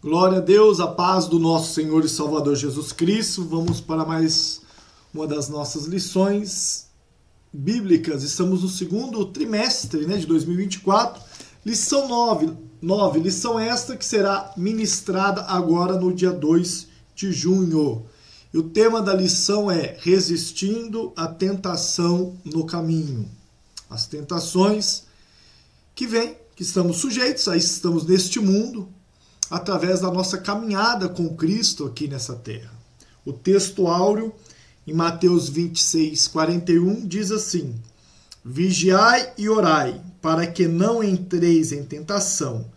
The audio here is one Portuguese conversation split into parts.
Glória a Deus, a paz do nosso Senhor e Salvador Jesus Cristo. Vamos para mais uma das nossas lições bíblicas. Estamos no segundo trimestre de 2024. Lição 9. Lição esta que será ministrada agora no dia 2 de junho. E o tema da lição é Resistindo à Tentação no Caminho. As tentações que vêm, que estamos sujeitos, aí estamos neste mundo, através da nossa caminhada com Cristo aqui nessa terra. O texto áureo, em Mateus 26, 41, diz assim: Vigiai e orai, para que não entreis em tentação.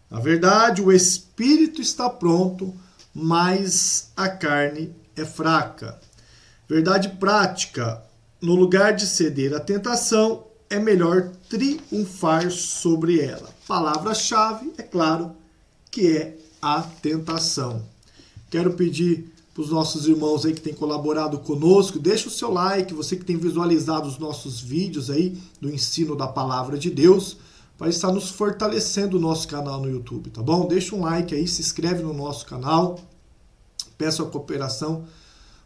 Na verdade, o espírito está pronto, mas a carne é fraca. Verdade prática: no lugar de ceder à tentação, é melhor triunfar sobre ela. Palavra-chave, é claro, que é a tentação. Quero pedir para os nossos irmãos aí que têm colaborado conosco, deixa o seu like, você que tem visualizado os nossos vídeos aí do ensino da Palavra de Deus, para estar nos fortalecendo o nosso canal no YouTube, tá bom? Deixa um like aí, se inscreve no nosso canal, peço a cooperação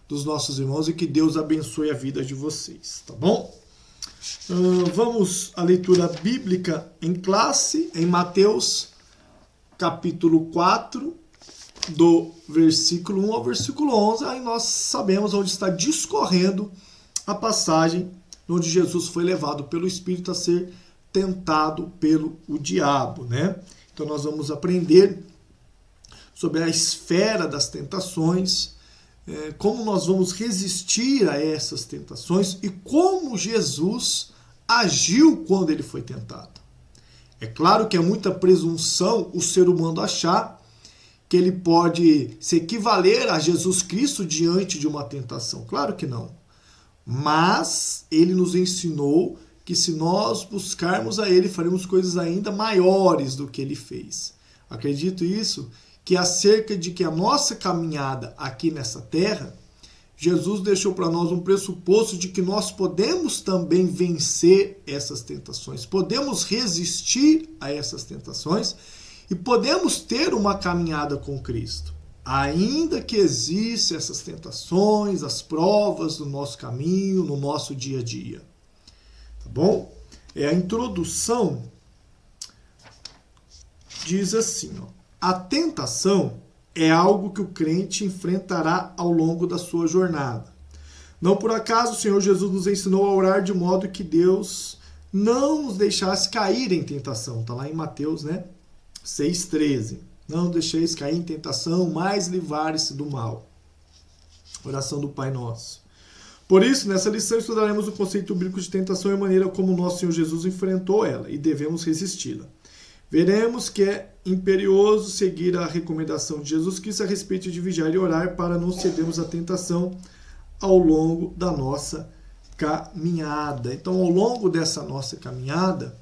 dos nossos irmãos e que Deus abençoe a vida de vocês, tá bom? Vamos à leitura bíblica em classe, em Mateus capítulo 4, do versículo 1 ao versículo 11, aí nós sabemos onde está discorrendo a passagem onde Jesus foi levado pelo Espírito a ser tentado pelo diabo, né? Então nós vamos aprender sobre a esfera das tentações, como nós vamos resistir a essas tentações e como Jesus agiu quando ele foi tentado. É claro que é muita presunção o ser humano achar que ele pode se equivaler a Jesus Cristo diante de uma tentação. Claro que não. Mas ele nos ensinou que se nós buscarmos a ele, faremos coisas ainda maiores do que ele fez. Acredito isso, que acerca de que a nossa caminhada aqui nessa terra, Jesus deixou para nós um pressuposto de que nós podemos também vencer essas tentações, podemos resistir a essas tentações e podemos ter uma caminhada com Cristo. Ainda que existam essas tentações, as provas do nosso caminho, no nosso dia a dia. Tá bom? A introdução diz assim, a tentação é algo que o crente enfrentará ao longo da sua jornada. Não por acaso o Senhor Jesus nos ensinou a orar de modo que Deus não nos deixasse cair em tentação. Está lá em Mateus 6,13. Não deixeis cair em tentação, mas livrai-se do mal. Oração do Pai Nosso. Por isso, nessa lição estudaremos o conceito bíblico de tentação e a maneira como nosso Senhor Jesus enfrentou ela e devemos resisti-la. Veremos que é imperioso seguir a recomendação de Jesus Cristo a respeito de vigiar e orar para não cedermos à tentação ao longo da nossa caminhada. Então, ao longo dessa nossa caminhada,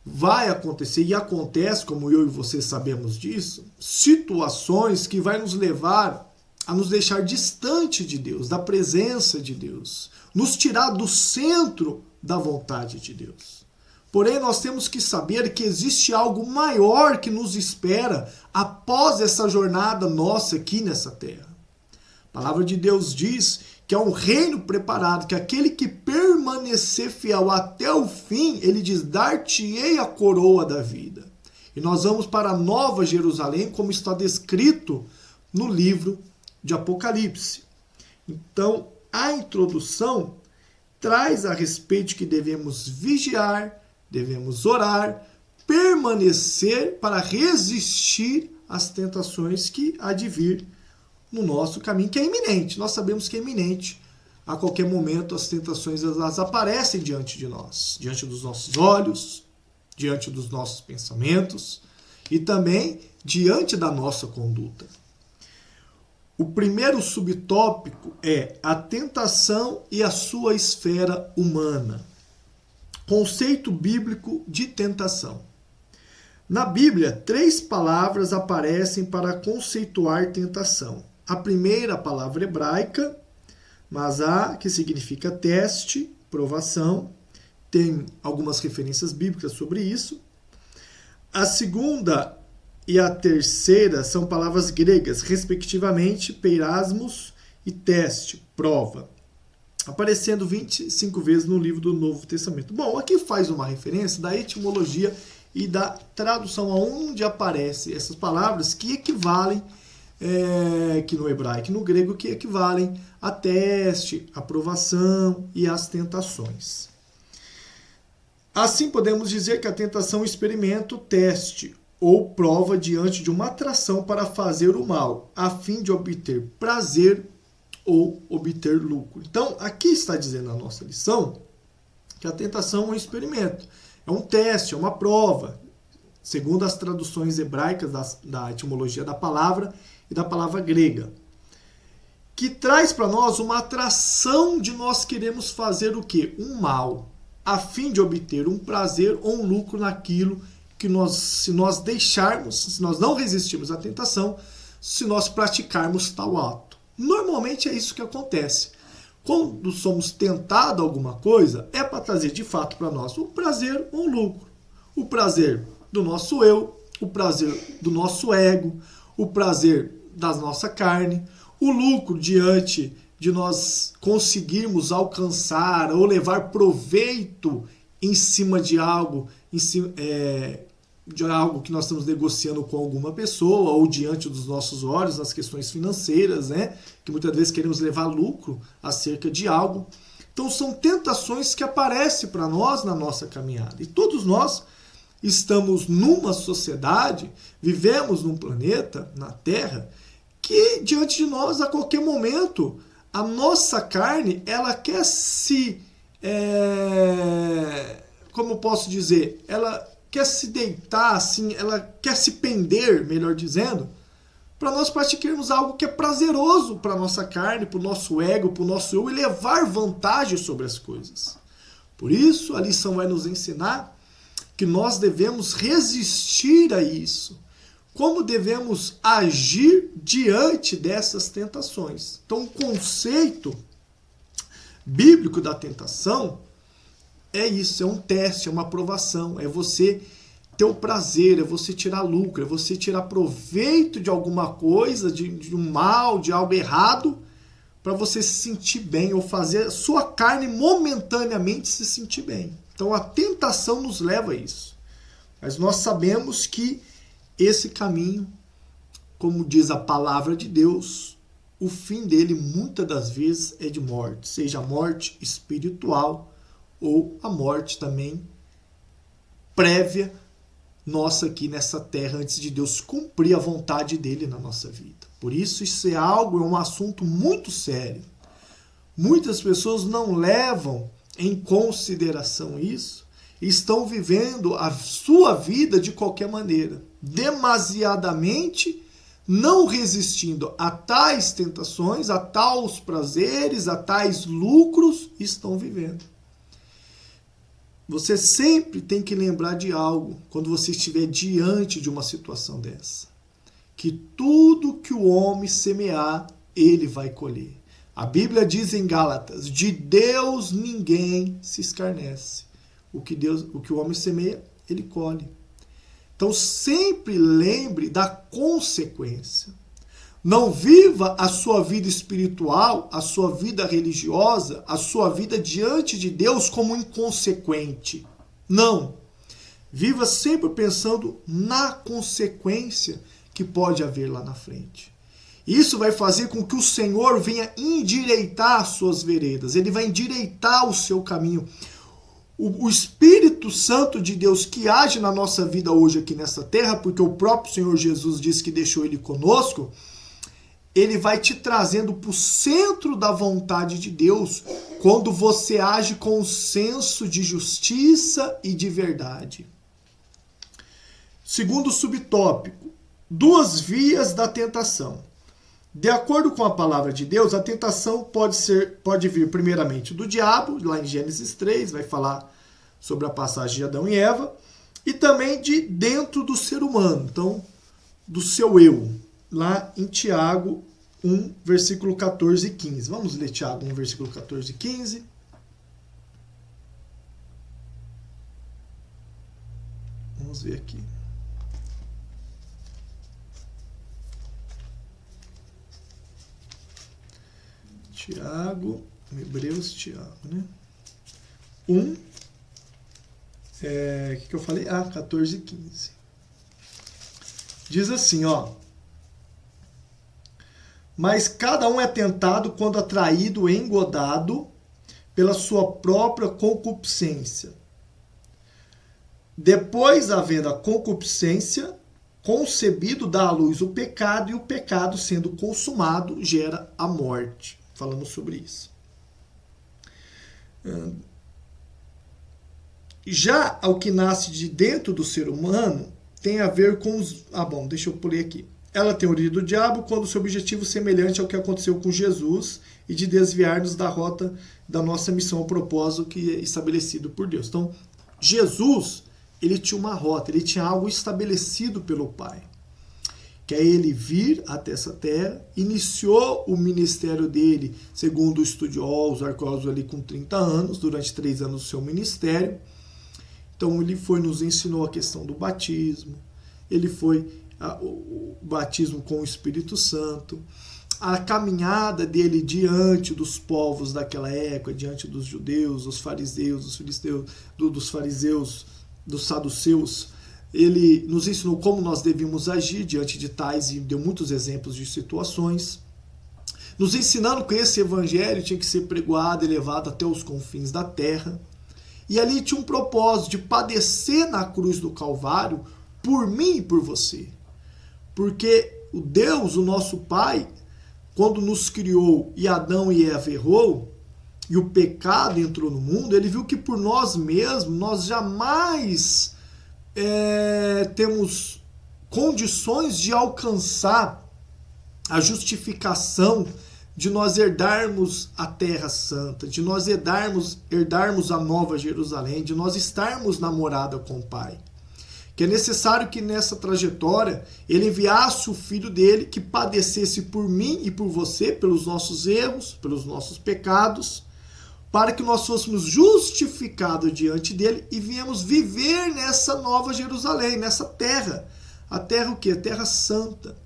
vai acontecer, e acontece, como eu e você sabemos disso, situações que vai nos levar a nos deixar distante de Deus, da presença de Deus, nos tirar do centro da vontade de Deus. Porém, nós temos que saber que existe algo maior que nos espera após essa jornada nossa aqui nessa terra. A palavra de Deus diz que é um reino preparado, que aquele que permanecer fiel até o fim, ele diz, dar-te-ei a coroa da vida. E nós vamos para a Nova Jerusalém, como está descrito no livro de Apocalipse. Então, a introdução traz a respeito de que devemos vigiar, devemos orar, permanecer para resistir às tentações que há de vir no nosso caminho, que é iminente. Nós sabemos que é iminente. A qualquer momento as tentações elas aparecem diante de nós, diante dos nossos olhos, diante dos nossos pensamentos e também diante da nossa conduta. O primeiro subtópico é a tentação e a sua esfera humana. Conceito bíblico de tentação. Na Bíblia, 3 palavras aparecem para conceituar tentação. A primeira, a palavra hebraica, masá, que significa teste, provação. Tem algumas referências bíblicas sobre isso. A segunda e a terceira são palavras gregas, respectivamente, peirasmos e teste, prova, aparecendo 25 vezes no livro do Novo Testamento. Bom, aqui faz uma referência da etimologia e da tradução aonde aparecem essas palavras que equivalem, que no hebraico e no grego, que equivalem a teste, aprovação e as tentações. Assim, podemos dizer que a tentação é um experimento, teste ou prova diante de uma atração para fazer o mal, a fim de obter prazer ou obter lucro. Então, aqui está dizendo a nossa lição que a tentação é um experimento, é um teste, é uma prova, segundo as traduções hebraicas da etimologia da palavra e da palavra grega, que traz para nós uma atração de nós queremos fazer o quê? Um mal, a fim de obter um prazer ou um lucro naquilo que se nós deixarmos, se nós não resistirmos à tentação, se nós praticarmos tal ato. Normalmente é isso que acontece. Quando somos tentados a alguma coisa, é para trazer de fato para nós um prazer ou um lucro. O prazer do nosso eu, o prazer do nosso ego, o prazer da nossa carne, o lucro diante de nós conseguirmos alcançar ou levar proveito em cima de algo, de algo que nós estamos negociando com alguma pessoa ou diante dos nossos olhos, nas questões financeiras, né? Que muitas vezes queremos levar lucro acerca de algo. Então são tentações que aparecem para nós na nossa caminhada. E todos nós estamos numa sociedade, vivemos num planeta, na Terra, que diante de nós, a qualquer momento, a nossa carne, ela quer como posso dizer, ela quer se deitar, assim, ela quer se pender, melhor dizendo, para nós praticarmos algo que é prazeroso para a nossa carne, para o nosso ego, para o nosso eu, e levar vantagem sobre as coisas. Por isso, a lição vai nos ensinar que nós devemos resistir a isso. Como devemos agir diante dessas tentações. Então, o conceito bíblico da tentação é isso, é um teste, é uma aprovação, é você ter o prazer, é você tirar lucro, é você tirar proveito de alguma coisa, de um mal, de algo errado, para você se sentir bem ou fazer a sua carne momentaneamente se sentir bem. Então, a tentação nos leva a isso. Mas nós sabemos que esse caminho, como diz a palavra de Deus, o fim dele muitas das vezes é de morte, seja a morte espiritual ou a morte também prévia nossa aqui nessa terra, antes de Deus cumprir a vontade dele na nossa vida. Por isso é um assunto muito sério. Muitas pessoas não levam em consideração isso e estão vivendo a sua vida de qualquer maneira, demasiadamente não resistindo a tais tentações, a tais prazeres, a tais lucros, estão vivendo. Você sempre tem que lembrar de algo quando você estiver diante de uma situação dessa. Que tudo que o homem semear, ele vai colher. A Bíblia diz em Gálatas, de Deus ninguém se escarnece. O que o homem semeia, ele colhe. Então sempre lembre da consequência. Não viva a sua vida espiritual, a sua vida religiosa, a sua vida diante de Deus como inconsequente. Não. Viva sempre pensando na consequência que pode haver lá na frente. Isso vai fazer com que o Senhor venha endireitar as suas veredas. Ele vai endireitar o seu caminho. O Espírito Santo de Deus que age na nossa vida hoje aqui nessa terra, porque o próprio Senhor Jesus disse que deixou ele conosco, ele vai te trazendo para o centro da vontade de Deus quando você age com um senso de justiça e de verdade. Segundo subtópico, 2 vias da tentação. De acordo com a palavra de Deus, a tentação pode vir primeiramente do diabo, lá em Gênesis 3, vai falar sobre a passagem de Adão e Eva, e também de dentro do ser humano, então do seu eu, lá em Tiago 1, versículo 14 e 15. Vamos ler Tiago 1, versículo 14 e 15. Vamos ver aqui. Tiago, Hebreus, Tiago, né? 1, que eu falei? 14 e 15. Diz assim, ó. Mas cada um é tentado quando atraído, engodado pela sua própria concupiscência. Depois, havendo a concupiscência, concebido dá à luz o pecado, e o pecado, sendo consumado, gera a morte. Falamos sobre isso. Já o que nasce de dentro do ser humano tem a ver com os... deixa eu pular aqui. Ela tem origem do diabo quando seu objetivo é semelhante ao que aconteceu com Jesus e de desviar-nos da rota da nossa missão, ao propósito que é estabelecido por Deus. Então, Jesus, ele tinha uma rota, ele tinha algo estabelecido pelo Pai. Que é ele vir até essa terra, iniciou o ministério dele, segundo os estudiosos, arqueólogos ali com 30 anos, durante 3 anos do seu ministério. Então ele nos ensinou a questão do batismo, ele foi o batismo com o Espírito Santo, a caminhada dele diante dos povos daquela época, diante dos judeus, dos fariseus, dos fariseus, dos saduceus. Ele nos ensinou como nós devíamos agir diante de tais e deu muitos exemplos de situações, nos ensinando que esse evangelho tinha que ser pregoado e levado até os confins da terra. E ali tinha um propósito de padecer na cruz do Calvário por mim e por você. Porque o Deus, o nosso Pai, quando nos criou e Adão e Eva errou, e o pecado entrou no mundo, ele viu que por nós mesmos, nós jamais temos condições de alcançar a justificação de nós herdarmos a Terra Santa, de nós herdarmos a Nova Jerusalém, de nós estarmos na morada com o Pai. Que é necessário que nessa trajetória ele enviasse o Filho dele que padecesse por mim e por você, pelos nossos erros, pelos nossos pecados, para que nós fôssemos justificados diante dele e viemos viver nessa Nova Jerusalém, nessa terra. A terra o quê? A terra santa.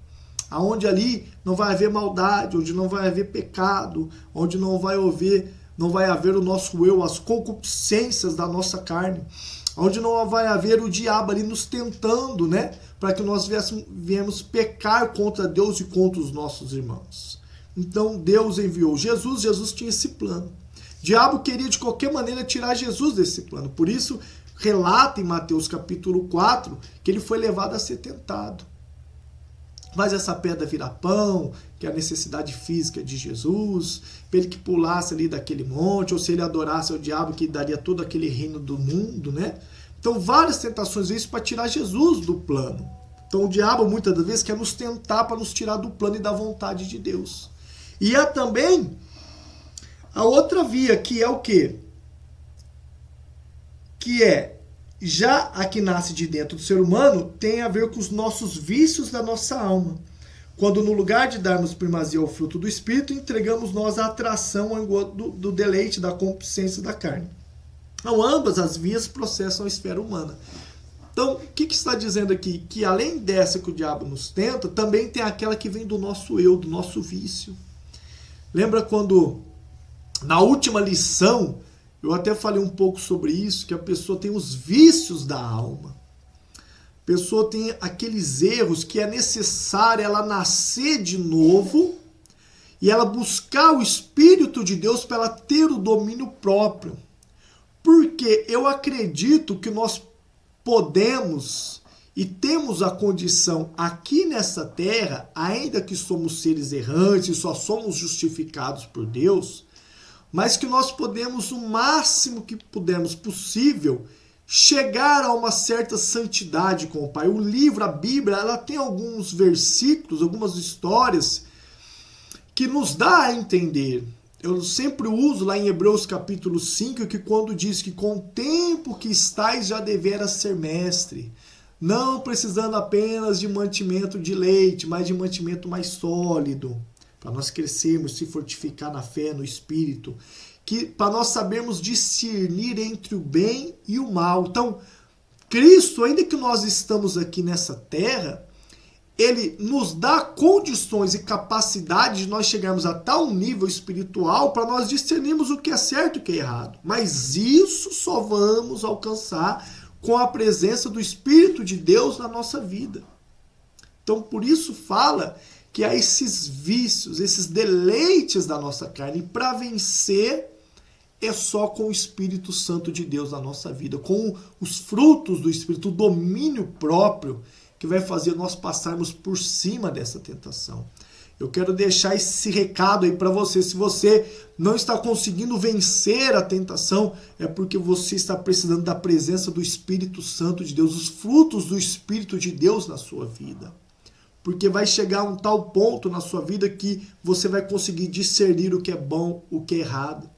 Onde ali não vai haver maldade, onde não vai haver pecado, onde não vai haver o nosso eu, as concupiscências da nossa carne, onde não vai haver o diabo ali nos tentando, né, para que nós viemos pecar contra Deus e contra os nossos irmãos. Então Deus enviou Jesus, Jesus tinha esse plano. O diabo queria de qualquer maneira tirar Jesus desse plano, por isso relata em Mateus capítulo 4 que ele foi levado a ser tentado. Mas essa pedra virar pão, que é a necessidade física de Jesus, para ele que pulasse ali daquele monte, ou se ele adorasse ao diabo, que daria todo aquele reino do mundo, né? Então, várias tentações, isso para tirar Jesus do plano. Então, o diabo, muitas das vezes, quer nos tentar para nos tirar do plano e da vontade de Deus. E há também a outra via, que é o quê? Que é já a que nasce de dentro do ser humano, tem a ver com os nossos vícios da nossa alma. Quando no lugar de darmos primazia ao fruto do Espírito, entregamos nós a atração do deleite, da concupiscência da carne. Então, ambas as vias processam a esfera humana. Então, o que está dizendo aqui? Que além dessa que o diabo nos tenta, também tem aquela que vem do nosso eu, do nosso vício. Lembra quando, na última lição, eu até falei um pouco sobre isso, que a pessoa tem os vícios da alma. A pessoa tem aqueles erros que é necessário ela nascer de novo e ela buscar o Espírito de Deus para ela ter o domínio próprio. Porque eu acredito que nós podemos e temos a condição aqui nessa terra, ainda que somos seres errantes e só somos justificados por Deus, mas que nós podemos, o máximo que pudermos possível, chegar a uma certa santidade com o Pai. O livro, a Bíblia, ela tem alguns versículos, algumas histórias que nos dá a entender. Eu sempre uso lá em Hebreus capítulo 5, que quando diz que com o tempo que estais já deveras ser mestre, não precisando apenas de mantimento de leite, mas de mantimento mais sólido, para nós crescermos, se fortificar na fé, no Espírito, para nós sabermos discernir entre o bem e o mal. Então, Cristo, ainda que nós estamos aqui nessa terra, ele nos dá condições e capacidade de nós chegarmos a tal nível espiritual para nós discernirmos o que é certo e o que é errado. Mas isso só vamos alcançar com a presença do Espírito de Deus na nossa vida. Então, por isso fala que há esses vícios, esses deleites da nossa carne, e para vencer é só com o Espírito Santo de Deus na nossa vida, com os frutos do Espírito, o domínio próprio, que vai fazer nós passarmos por cima dessa tentação. Eu quero deixar esse recado aí para você. Se você não está conseguindo vencer a tentação, é porque você está precisando da presença do Espírito Santo de Deus, os frutos do Espírito de Deus na sua vida. Porque vai chegar um tal ponto na sua vida que você vai conseguir discernir o que é bom, o que é errado.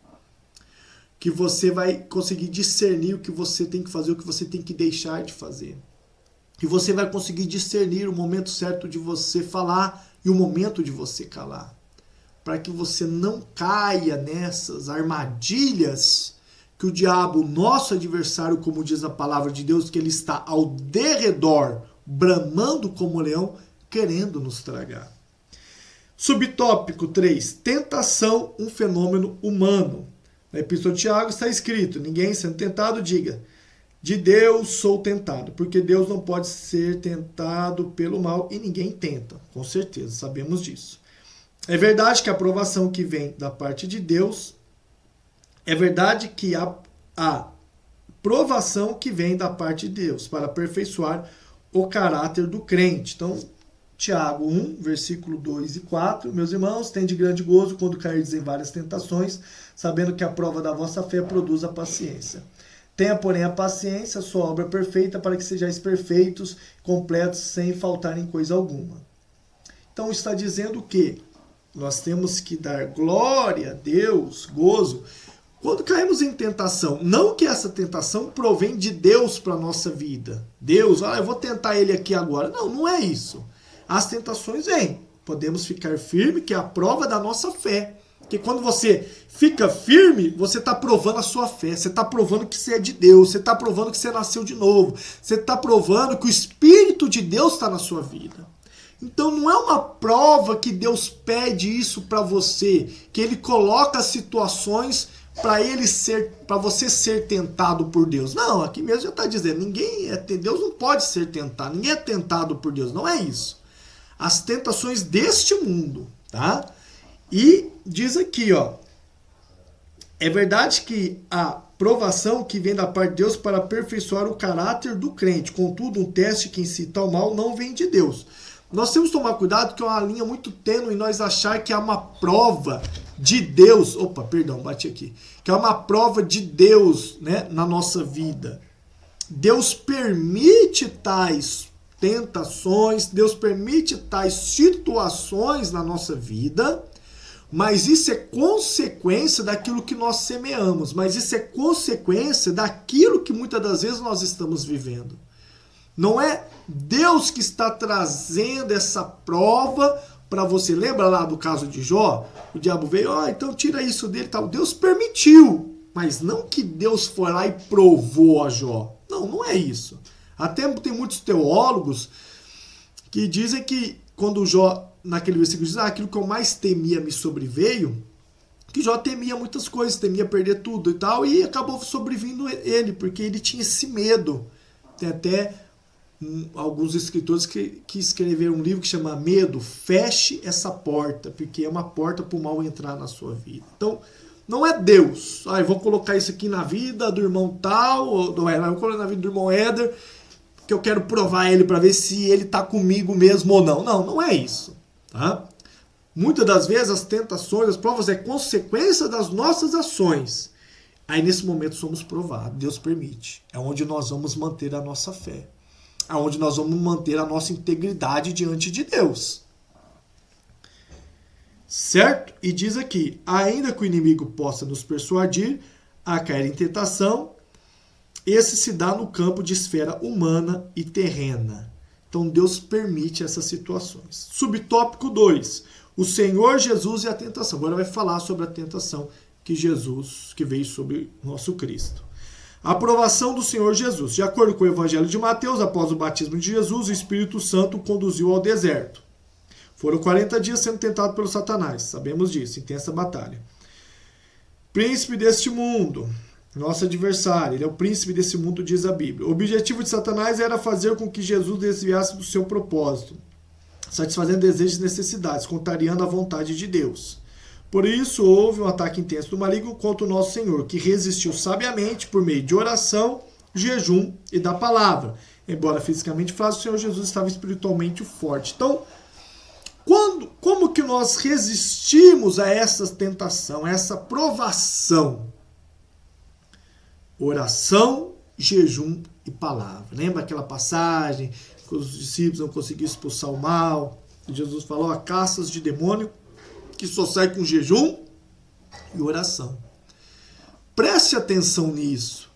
Que você vai conseguir discernir o que você tem que fazer, o que você tem que deixar de fazer. Que você vai conseguir discernir o momento certo de você falar e o momento de você calar. Para que você não caia nessas armadilhas que o diabo, nosso adversário, como diz a palavra de Deus, que ele está ao derredor, bramando como leão, querendo nos tragar. Subtópico 3. Tentação, um fenômeno humano. Na Epístola de Tiago está escrito: ninguém sendo tentado diga, de Deus sou tentado, porque Deus não pode ser tentado pelo mal e ninguém tenta. Com certeza, sabemos disso. É verdade que a aprovação que vem da parte de Deus, é verdade que a provação que vem da parte de Deus para aperfeiçoar o caráter do crente. Então, Tiago 1, versículo 2 e 4. Meus irmãos, tende grande gozo quando cairdes em várias tentações, sabendo que a prova da vossa fé produz a paciência. Tenha, porém, a paciência, sua obra perfeita, para que sejais perfeitos, completos, sem faltar em coisa alguma. Então está dizendo que nós temos que dar glória a Deus, gozo, quando caímos em tentação. Não que essa tentação provém de Deus para a nossa vida. Deus, eu vou tentar ele aqui agora. Não, não é isso. As tentações vêm. Podemos ficar firme, que é a prova da nossa fé. Porque quando você fica firme, você está provando a sua fé. Você está provando que você é de Deus. Você está provando que você nasceu de novo. Você está provando que o Espírito de Deus está na sua vida. Então não é uma prova que Deus pede isso para você. Que Ele coloca situações para você ser tentado por Deus. Não, aqui mesmo já está dizendo, Deus não pode ser tentado. Ninguém é tentado por Deus. Não é isso. As tentações deste mundo, tá? E diz aqui, é verdade que a provação que vem da parte de Deus para aperfeiçoar o caráter do crente. Contudo, um teste que incita ao mal não vem de Deus. Nós temos que tomar cuidado, que é uma linha muito tênue nós achar que é uma prova de Deus. Que é uma prova de Deus, né, na nossa vida. Deus permite tais tentações, Deus permite tais situações na nossa vida, mas isso é consequência daquilo que nós semeamos, mas isso é consequência daquilo que muitas das vezes nós estamos vivendo. Não é Deus que está trazendo essa prova para você. Lembra lá do caso de Jó? O diabo veio, então tira isso dele e tal. Deus permitiu, mas não que Deus foi lá e provou a Jó. Não é isso. Até tem muitos teólogos que dizem que quando Jó, naquele versículo, diz, aquilo que eu mais temia me sobreveio, que Jó temia muitas coisas, temia perder tudo e tal, e acabou sobrevindo ele, porque ele tinha esse medo. Tem até alguns escritores que escreveram um livro que chama Medo, feche essa porta, porque é uma porta para o mal entrar na sua vida. Então, não é Deus, eu vou colocar isso aqui na vida do irmão tal, ou vou colocar na vida do irmão Éder, que eu quero provar ele para ver se ele está comigo mesmo ou não. Não é isso. Tá? Muitas das vezes as tentações, as provas é consequência das nossas ações. Aí nesse momento somos provados, Deus permite. É onde nós vamos manter a nossa fé. É onde nós vamos manter a nossa integridade diante de Deus. Certo? E diz aqui, ainda que o inimigo possa nos persuadir a cair em tentação, esse se dá no campo de esfera humana e terrena. Então Deus permite essas situações. Subtópico 2. O Senhor Jesus e a tentação. Agora vai falar sobre a tentação que veio sobre nosso Cristo. A aprovação do Senhor Jesus. De acordo com o Evangelho de Mateus, após o batismo de Jesus, o Espírito Santo o conduziu ao deserto. Foram 40 dias sendo tentado pelo Satanás. Sabemos disso, intensa batalha. Príncipe deste mundo, nosso adversário, ele é o príncipe desse mundo, diz a Bíblia. O objetivo de Satanás era fazer com que Jesus desviasse do seu propósito, satisfazendo desejos e necessidades, contrariando a vontade de Deus. Por isso, houve um ataque intenso do maligno contra o nosso Senhor, que resistiu sabiamente por meio de oração, jejum e da palavra. Embora fisicamente frágil, o Senhor Jesus estava espiritualmente forte. Então, como que nós resistimos a essa tentação, a essa provação? Oração, jejum e palavra. Lembra aquela passagem que os discípulos não conseguiam expulsar o mal? Jesus falou, caças de demônio que só sai com jejum e oração. Preste atenção nisso,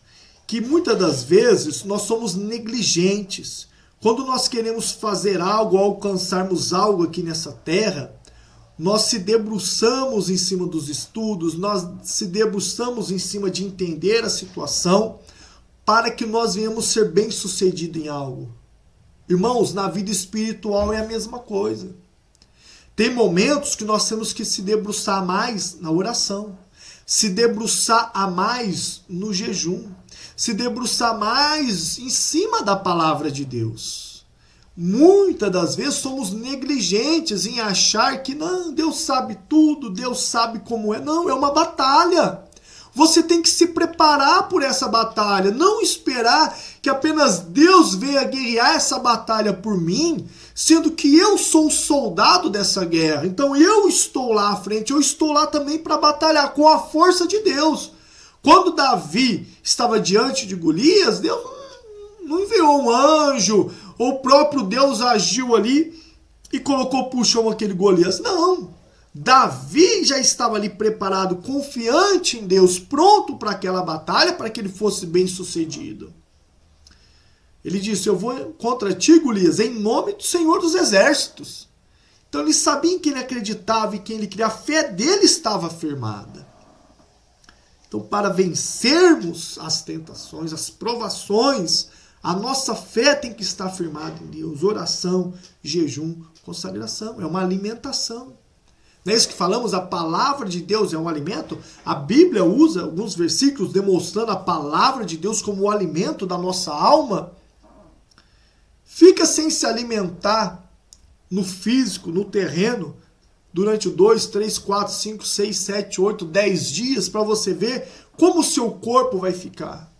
que muitas das vezes nós somos negligentes. Quando nós queremos fazer algo, alcançarmos algo aqui nessa terra, nós se debruçamos em cima dos estudos, nós se debruçamos em cima de entender a situação, para que nós venhamos ser bem-sucedidos em algo. Irmãos, na vida espiritual é a mesma coisa. Tem momentos que nós temos que se debruçar mais na oração, se debruçar a mais no jejum, se debruçar mais em cima da palavra de Deus. Muitas das vezes somos negligentes em achar que não, Deus sabe tudo, Deus sabe como é. Não, é uma batalha. Você tem que se preparar por essa batalha, não esperar que apenas Deus venha guerrear essa batalha por mim, sendo que eu sou o soldado dessa guerra. Então eu estou lá à frente, eu estou lá também para batalhar com a força de Deus. Quando Davi estava diante de Golias, Deus não enviou um anjo, ou o próprio Deus agiu ali e colocou pro chão aquele Golias. Não. Davi já estava ali preparado, confiante em Deus, pronto para aquela batalha, para que ele fosse bem sucedido. Ele disse, eu vou contra ti, Golias, em nome do Senhor dos Exércitos. Então ele sabia em quem ele acreditava e quem ele queria, a fé dele estava firmada. Então, para vencermos as tentações, as provações, a nossa fé tem que estar firmada em Deus. Oração, jejum, consagração, é uma alimentação. Não é isso que falamos? A palavra de Deus é um alimento? A Bíblia usa alguns versículos demonstrando a palavra de Deus como o alimento da nossa alma. Fica sem se alimentar no físico, no terreno, durante 2, 3, 4, 5, 6, 7, 8, 10 dias, para você ver como o seu corpo vai ficar.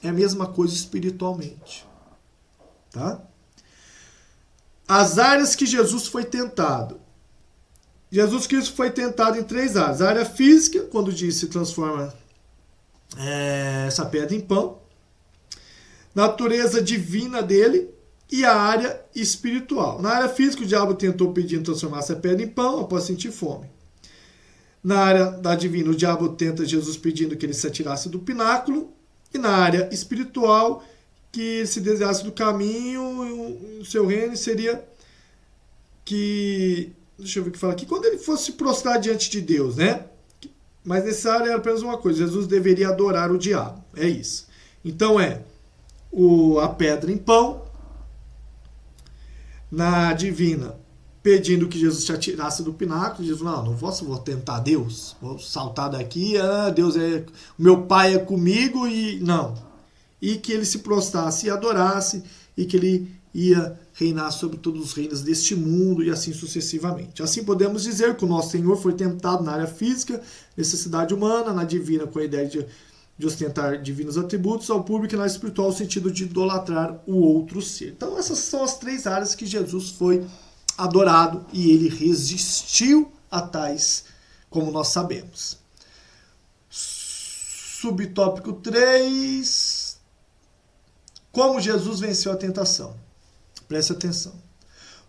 É a mesma coisa espiritualmente. Tá? As áreas que Jesus foi tentado. Jesus Cristo foi tentado em 3 áreas. A área física, quando diz se transforma essa pedra em pão. Natureza divina dele. E a área espiritual. Na área física, o diabo tentou pedindo transformar essa pedra em pão após sentir fome. Na área da divina, o diabo tenta Jesus pedindo que ele se atirasse do pináculo. E na área espiritual, que ele se desviasse do caminho, o seu reino seria que... Deixa eu ver o que fala aqui. Quando ele fosse prostrar diante de Deus, né? Mas nessa área era apenas uma coisa. Jesus deveria adorar o diabo. É isso. Então a pedra em pão. Na divina, pedindo que Jesus se atirasse do pináculo. Jesus falou, não vou tentar Deus. Vou saltar daqui. Deus é... Meu pai é comigo e... Não. E que ele se prostrasse e adorasse. E que ele ia reinar sobre todos os reinos deste mundo e assim sucessivamente. Assim podemos dizer que o nosso Senhor foi tentado na área física, necessidade humana, na divina com a ideia de ostentar divinos atributos, ao público e na espiritual o sentido de idolatrar o outro ser. Então essas são as 3 áreas que Jesus foi adorado e ele resistiu a tais, como nós sabemos. Subtópico 3. Como Jesus venceu a tentação. Preste atenção.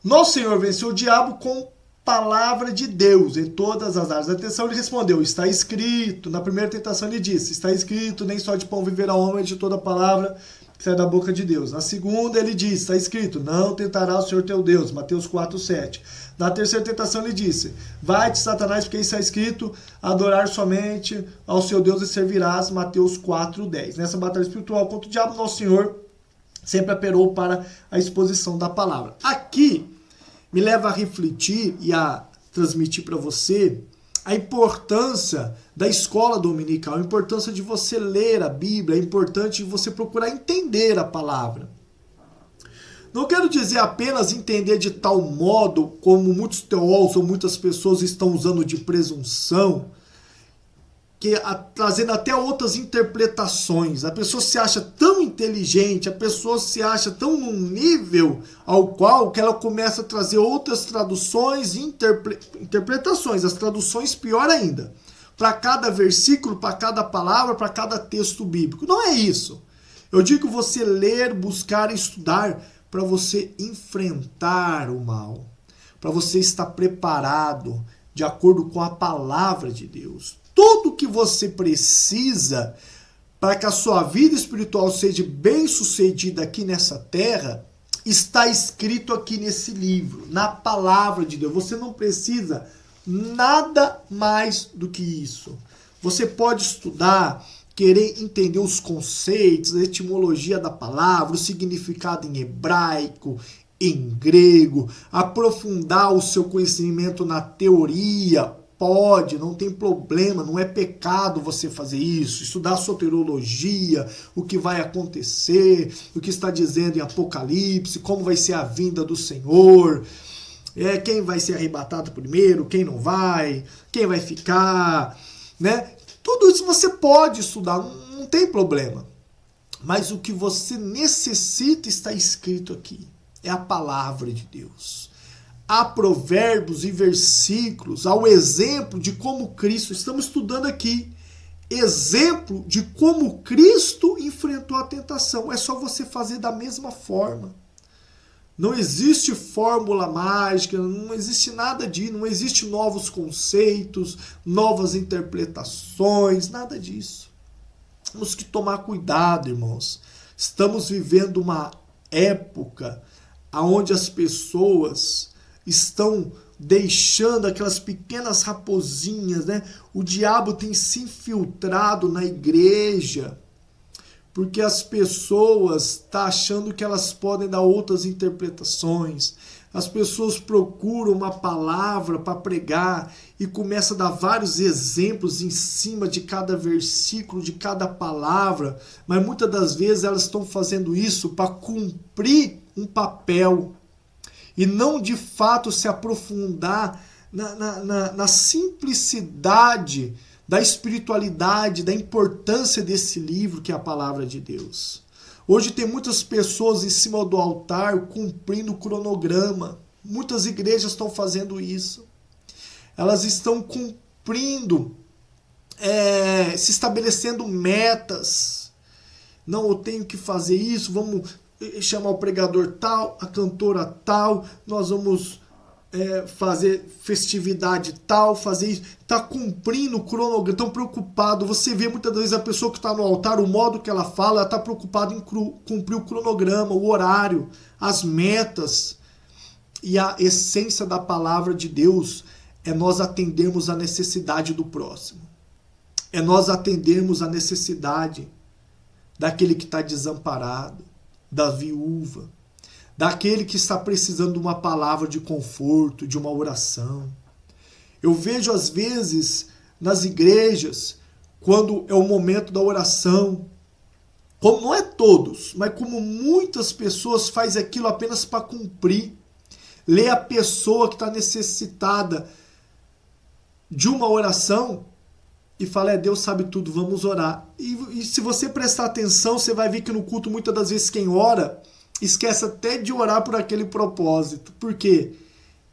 Nosso Senhor venceu o diabo com palavra de Deus em todas as áreas. Atenção, ele respondeu, está escrito. Na primeira tentação ele disse, está escrito, nem só de pão viverá o homem, mas de toda palavra que sai da boca de Deus. Na segunda ele diz, está escrito, não tentará o Senhor teu Deus, Mateus 4:7. Na terceira tentação ele disse, vai-te Satanás, porque isso está escrito, adorar somente ao seu Deus e servirás, Mateus 4:10. Nessa batalha espiritual contra o diabo, nosso Senhor sempre apelou para a exposição da palavra. Aqui me leva a refletir e a transmitir para você a importância da escola dominical, a importância de você ler a Bíblia, a importância de você procurar entender a palavra. Não quero dizer apenas entender de tal modo como muitos teólogos ou muitas pessoas estão usando de presunção, trazendo até outras interpretações. A pessoa se acha tão inteligente, a pessoa se acha tão num nível ao qual que ela começa a trazer outras traduções e interpretações. As traduções pior ainda. Para cada versículo, para cada palavra, para cada texto bíblico. Não é isso. Eu digo você ler, buscar e estudar para você enfrentar o mal. Para você estar preparado de acordo com a palavra de Deus. Tudo que você precisa para que a sua vida espiritual seja bem sucedida aqui nessa terra, está escrito aqui nesse livro, na palavra de Deus. Você não precisa nada mais do que isso. Você pode estudar, querer entender os conceitos, a etimologia da palavra, o significado em hebraico, em grego, aprofundar o seu conhecimento na teoria. Pode, não tem problema, não é pecado você fazer isso, estudar a soteriologia, o que vai acontecer, o que está dizendo em Apocalipse, como vai ser a vinda do Senhor, quem vai ser arrebatado primeiro, quem não vai, quem vai ficar, né? Tudo isso você pode estudar, não tem problema. Mas o que você necessita está escrito aqui, é a palavra de Deus. Há provérbios e versículos, ao exemplo de como Cristo, estamos estudando aqui, exemplo de como Cristo enfrentou a tentação. É só você fazer da mesma forma. Não existe fórmula mágica, não existe nada disso, não existe novos conceitos, novas interpretações, nada disso. Temos que tomar cuidado, irmãos. Estamos vivendo uma época onde as pessoas estão deixando aquelas pequenas raposinhas, né? O diabo tem se infiltrado na igreja, porque as pessoas estão achando que elas podem dar outras interpretações. As pessoas procuram uma palavra para pregar e começam a dar vários exemplos em cima de cada versículo, de cada palavra, mas muitas das vezes elas estão fazendo isso para cumprir um papel e não de fato se aprofundar na simplicidade da espiritualidade, da importância desse livro que é a palavra de Deus. Hoje tem muitas pessoas em cima do altar cumprindo o cronograma. Muitas igrejas estão fazendo isso. Elas estão cumprindo, se estabelecendo metas. Não, eu tenho que fazer isso, vamos chamar o pregador tal, a cantora tal, nós vamos fazer festividade tal, fazer isso, está cumprindo o cronograma, estão preocupados. Você vê muitas vezes a pessoa que está no altar, o modo que ela fala, ela está preocupada em cumprir o cronograma, o horário, as metas. E a essência da palavra de Deus é nós atendermos a necessidade do próximo. É nós atendermos a necessidade daquele que está desamparado, da viúva, daquele que está precisando de uma palavra de conforto, de uma oração. Eu vejo às vezes nas igrejas, quando é o momento da oração, como não é todos, mas como muitas pessoas fazem aquilo apenas para cumprir, lê a pessoa que está necessitada de uma oração e fala, Deus sabe tudo, vamos orar. E se você prestar atenção, você vai ver que no culto muitas das vezes quem ora esquece até de orar por aquele propósito. Por quê?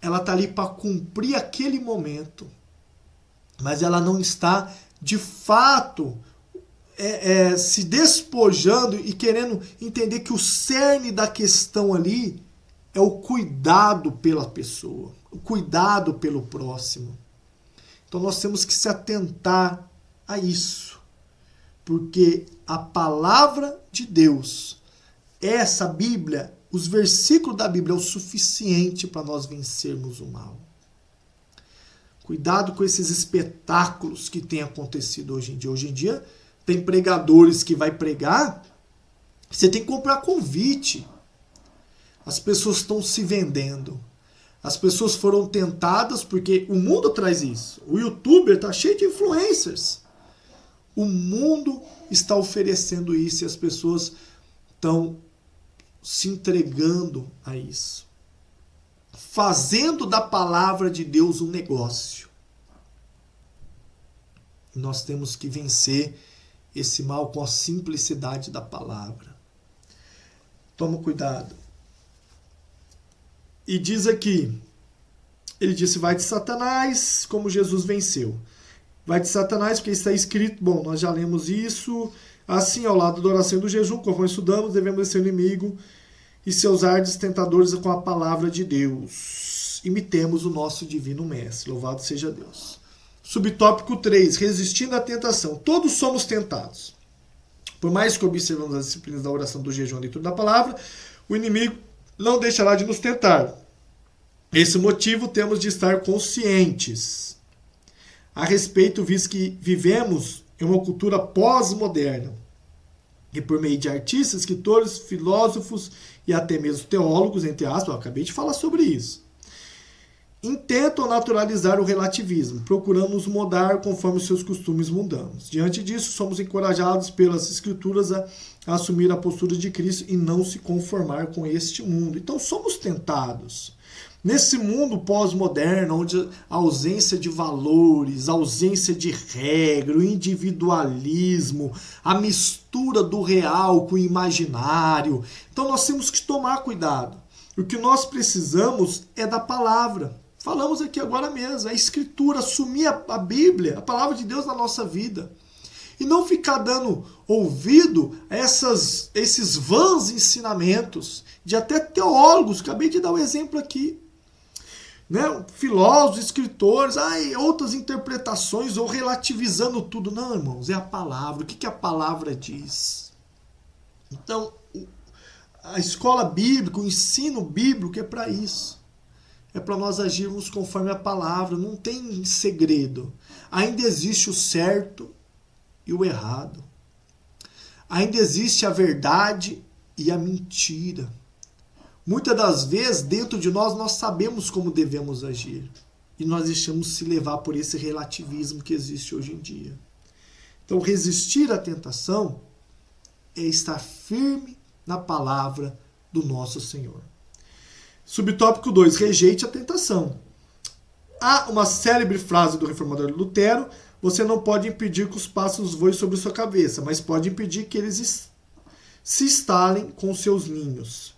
Ela está ali para cumprir aquele momento. Mas ela não está, de fato, se despojando e querendo entender que o cerne da questão ali é o cuidado pela pessoa, o cuidado pelo próximo. Então nós temos que se atentar a isso. Porque a palavra de Deus essa Bíblia, os versículos da Bíblia é o suficiente para nós vencermos o mal. Cuidado com esses espetáculos que têm acontecido hoje em dia. Hoje em dia tem pregadores que vai pregar, você tem que comprar convite. As pessoas estão se vendendo. As pessoas foram tentadas porque o mundo traz isso. O youtuber está cheio de influencers. O mundo está oferecendo isso e as pessoas estão se entregando a isso. Fazendo da palavra de Deus um negócio. Nós temos que vencer esse mal com a simplicidade da palavra. Toma cuidado. E diz aqui, ele disse, vai de Satanás, como Jesus venceu. Vai de Satanás, porque está escrito, bom, nós já lemos isso, assim, ao lado da oração e do jejum, conforme estudamos, devemos vencer o inimigo e seus ardes tentadores com a palavra de Deus. Imitemos o nosso divino mestre, louvado seja Deus. Subtópico 3, resistindo à tentação. Todos somos tentados. Por mais que observamos as disciplinas da oração, do jejum e da leitura da palavra, o inimigo não deixará de nos tentar. Esse motivo temos de estar conscientes a respeito, visto que vivemos em uma cultura pós-moderna, e por meio de artistas, escritores, filósofos e até mesmo teólogos, entre aspas, eu acabei de falar sobre isso, intentam naturalizar o relativismo, procurando nos mudar conforme os seus costumes mundanos. Diante disso, somos encorajados pelas Escrituras a assumir a postura de Cristo e não se conformar com este mundo. Então, somos tentados. Nesse mundo pós-moderno, onde a ausência de valores, a ausência de regra, o individualismo, a mistura do real com o imaginário. Então, nós temos que tomar cuidado. O que nós precisamos é da palavra. Falamos aqui agora mesmo, a Escritura, assumir a Bíblia, a palavra de Deus na nossa vida. E não ficar dando ouvido a esses vãs ensinamentos de até teólogos, acabei de dar um exemplo aqui. Né? Filósofos, escritores, outras interpretações ou relativizando tudo. Não, irmãos, é a palavra. O que a palavra diz? Então, a escola bíblica, o ensino bíblico é para isso. É para nós agirmos conforme a palavra. Não tem segredo. Ainda existe o certo e o errado. Ainda existe a verdade e a mentira. Muitas das vezes, dentro de nós sabemos como devemos agir. E nós deixamos se levar por esse relativismo que existe hoje em dia. Então, resistir à tentação é estar firme na palavra do nosso Senhor. Subtópico 2, rejeite a tentação. Há uma célebre frase do reformador Lutero: você não pode impedir que os pássaros voem sobre sua cabeça, mas pode impedir que eles se instalem com seus ninhos.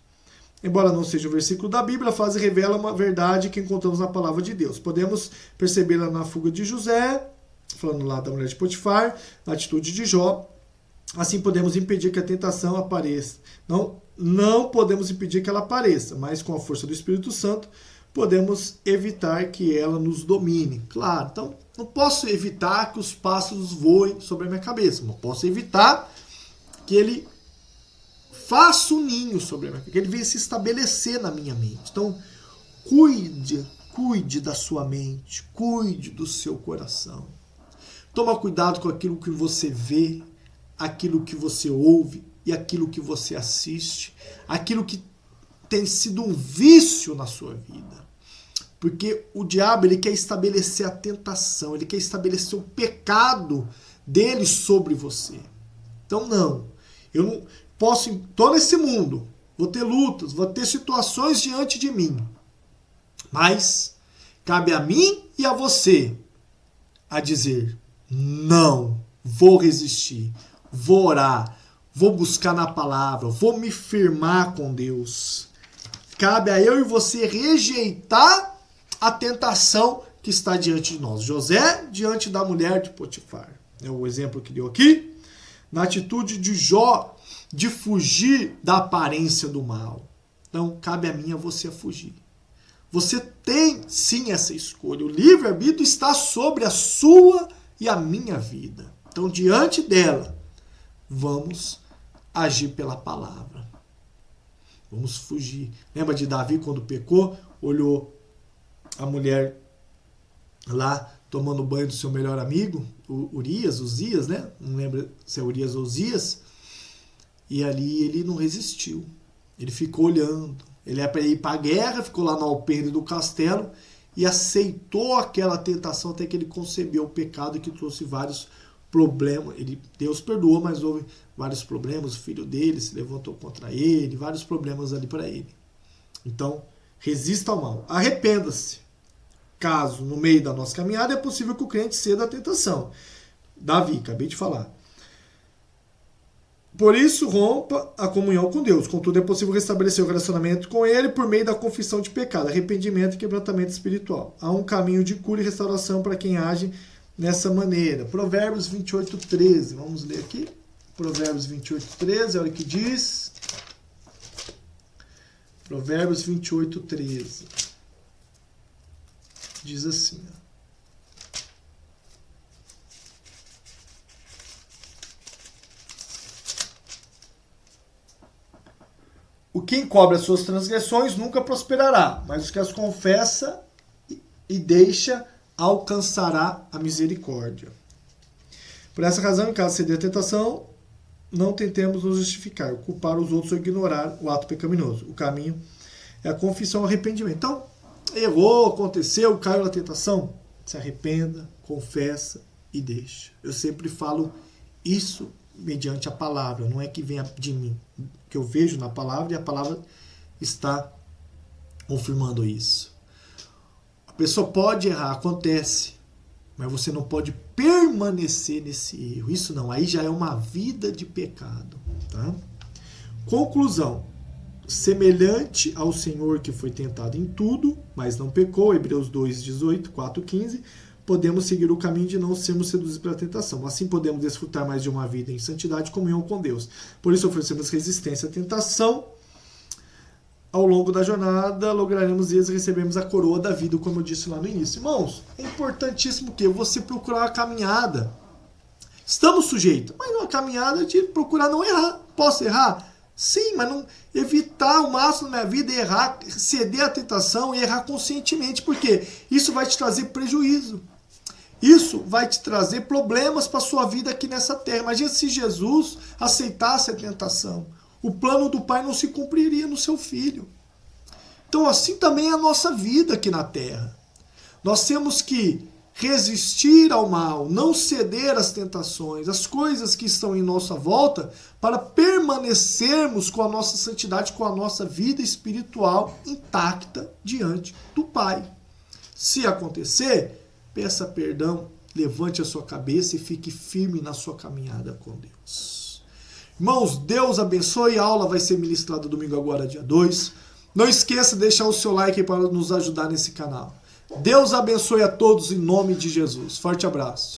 Embora não seja um versículo da Bíblia, a frase revela uma verdade que encontramos na palavra de Deus. Podemos percebê-la na fuga de José, falando lá da mulher de Potifar, na atitude de Jó. Assim podemos impedir que a tentação apareça. Não podemos impedir que ela apareça, mas com a força do Espírito Santo podemos evitar que ela nos domine. Claro, então não posso evitar que os pássaros voem sobre a minha cabeça. Não posso evitar que ele faça um ninho sobre a minha cabeça, que ele venha se estabelecer na minha mente. Então, cuide da sua mente, cuide do seu coração. Toma cuidado com aquilo que você vê, aquilo que você ouve e aquilo que você assiste, aquilo que tem sido um vício na sua vida. Porque o diabo, ele quer estabelecer a tentação, ele quer estabelecer o pecado dele sobre você. Então eu não posso, estou nesse mundo, vou ter lutas, vou ter situações diante de mim, mas cabe a mim e a você a dizer: não, vou resistir, vou orar, vou buscar na palavra, vou me firmar com Deus. Cabe a eu e você rejeitar a tentação que está diante de nós. José diante da mulher de Potifar. É o exemplo que deu aqui. Na atitude de Jó de fugir da aparência do mal. Então, cabe a mim e a você a fugir. Você tem, sim, essa escolha. O livre-arbítrio está sobre a sua e a minha vida. Então, diante dela, vamos agir pela palavra. Vamos fugir. Lembra de Davi quando pecou? Olhou a mulher lá tomando banho do seu melhor amigo, Uzias, né? Não lembro se é Urias ou Uzias. E ali ele não resistiu. Ele ficou olhando. Ele ia para ir para a guerra, ficou lá no alpendre do castelo e aceitou aquela tentação até que ele concebeu o pecado que trouxe vários problemas. Deus perdoou, mas houve vários problemas. O filho dele se levantou contra ele, vários problemas ali para ele. Então, resista ao mal. Arrependa-se. Caso, no meio da nossa caminhada, é possível que o crente ceda à tentação. Davi, acabei de falar. Por isso, rompa a comunhão com Deus. Contudo, é possível restabelecer o relacionamento com Ele por meio da confissão de pecado, arrependimento e quebrantamento espiritual. Há um caminho de cura e restauração para quem age nessa maneira. Provérbios 28:13. Vamos ler aqui. Provérbios 28:13, olha o que diz. Provérbios 28:13. Diz assim, ó. O que encobre as suas transgressões nunca prosperará, mas o que as confessa e deixa alcançará a misericórdia. Por essa razão, em caso de ceder à tentação, não tentemos nos justificar, culpar os outros ou ignorar o ato pecaminoso. O caminho é a confissão e o arrependimento. Então, errou, aconteceu, caiu na tentação, se arrependa, confessa e deixa. Eu sempre falo isso mediante a palavra, não é que venha de mim, que eu vejo na palavra e a palavra está confirmando isso. A pessoa pode errar, acontece, mas você não pode permanecer nesse erro. Isso não, aí já é uma vida de pecado. Tá? Conclusão. Semelhante ao Senhor que foi tentado em tudo, mas não pecou, Hebreus 2:18, 4:15, podemos seguir o caminho de não sermos seduzidos pela tentação. Assim podemos desfrutar mais de uma vida em santidade e comunhão com Deus. Por isso oferecemos resistência à tentação. Ao longo da jornada, lograremos e recebemos a coroa da vida, como eu disse lá no início. Irmãos, é importantíssimo que você procurar a caminhada. Estamos sujeitos, mas uma caminhada de procurar não errar. Posso errar? Sim, mas não evitar o máximo na minha vida e errar, ceder à tentação e errar conscientemente, porque isso vai te trazer prejuízo. Isso vai te trazer problemas para a sua vida aqui nessa terra. Imagina se Jesus aceitasse a tentação. O plano do Pai não se cumpriria no seu filho. Então assim também é a nossa vida aqui na terra. Nós temos que resistir ao mal, não ceder às tentações, às coisas que estão em nossa volta, para permanecermos com a nossa santidade, com a nossa vida espiritual intacta diante do Pai. Se acontecer, peça perdão, levante a sua cabeça e fique firme na sua caminhada com Deus. Irmãos, Deus abençoe. A aula vai ser ministrada domingo agora, dia 2. Não esqueça de deixar o seu like para nos ajudar nesse canal. Deus abençoe a todos em nome de Jesus. Forte abraço.